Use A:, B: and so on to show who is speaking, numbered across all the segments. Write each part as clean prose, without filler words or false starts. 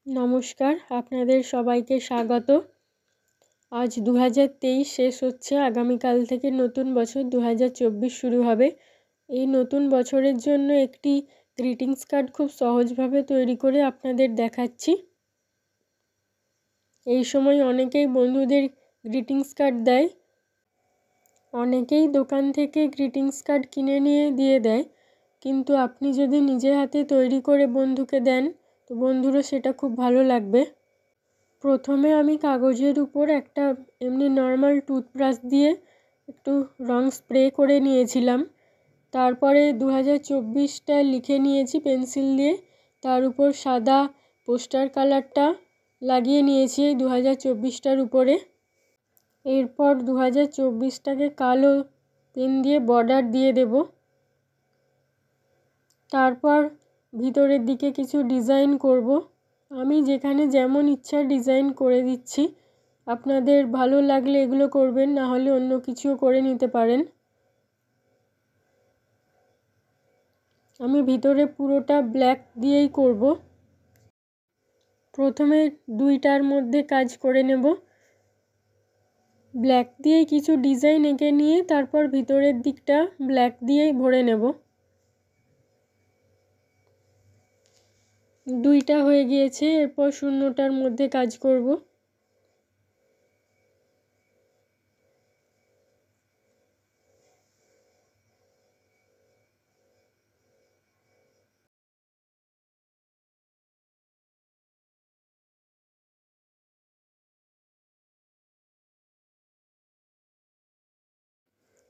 A: নমস্কার, আপনাদের সবাইকে স্বাগত। আজ 2023 শেষ হচ্ছে, আগামীকাল থেকে নতুন বছর 2024 শুরু হবে। এই নতুন বছরের জন্য একটি গ্রিটিংস কার্ড খুব সহজভাবে তৈরি করে আপনাদের দেখাচ্ছি। এই সময় অনেকেই বন্ধুদের গ্রিটিংস কার্ড দেয়, অনেকেই দোকান থেকে গ্রিটিংস কার্ড কিনে নিয়ে দিয়ে দেয়, কিন্তু আপনি যদি নিজের হাতে তৈরি করে বন্ধুকে দেন তো বন্ধুরও সেটা খুব ভালো লাগবে। প্রথমে আমি কাগজের উপর একটা এমনি নর্মাল টুথব্রাশ দিয়ে একটু রং স্প্রে করে নিয়েছিলাম। তারপরে 2024টা লিখে নিয়েছি পেন্সিল দিয়ে, তার উপর সাদা পোস্টার কালারটা লাগিয়ে নিয়েছি এই 2024টার উপরে। এরপর 2024টাকে কালো পেন দিয়ে বর্ডার দিয়ে দেব। তারপর ভিতরের দিকে কিছু ডিজাইন করব। আমি যেখানে যেমন ইচ্ছা ডিজাইন করে দিচ্ছি, আপনাদের ভালো লাগলে এগুলো করবেন, না হলে অন্য কিছুও করে নিতে পারেন। আমি ভিতরে পুরোটা ব্ল্যাক দিয়েই করব। প্রথমে দুইটার মধ্যে কাজ করে নেব, ব্ল্যাক দিয়ে কিছু ডিজাইন এঁকে নিয়ে তারপর ভিতরের দিকটা ব্ল্যাক দিয়েই ভরে নেব। দুইটা হয়ে গিয়েছে, এরপর শূন্যটার মধ্যে কাজ করব।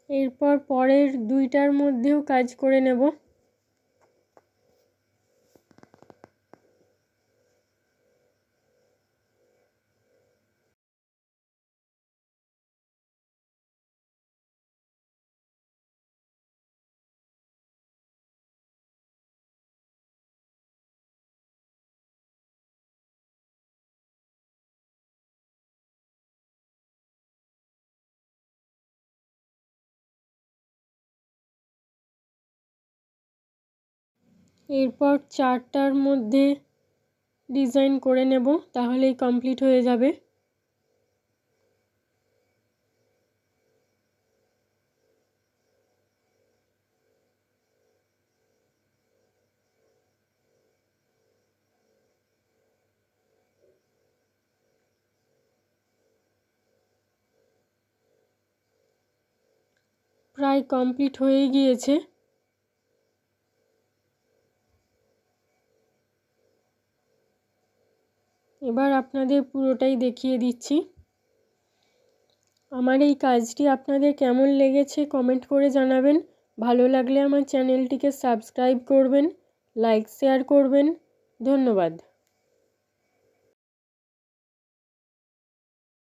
A: এরপর পরের দুইটার মধ্যেও কাজ করে নেব। এরপর চারটার মধ্যে ডিজাইন করে নেব, তাহলেই কমপ্লিট হয়ে যাবে। প্রায় কমপ্লিট হয়ে গিয়েছে। এবার আপনাদের পুরোটাই দেখিয়ে দিচ্ছি। আমার এই কাজটি আপনাদের কেমন লেগেছে কমেন্ট করে জানাবেন। ভালো লাগলে আমার চ্যানেলটিকে সাবস্ক্রাইব করবেন, লাইক শেয়ার করবেন। ধন্যবাদ।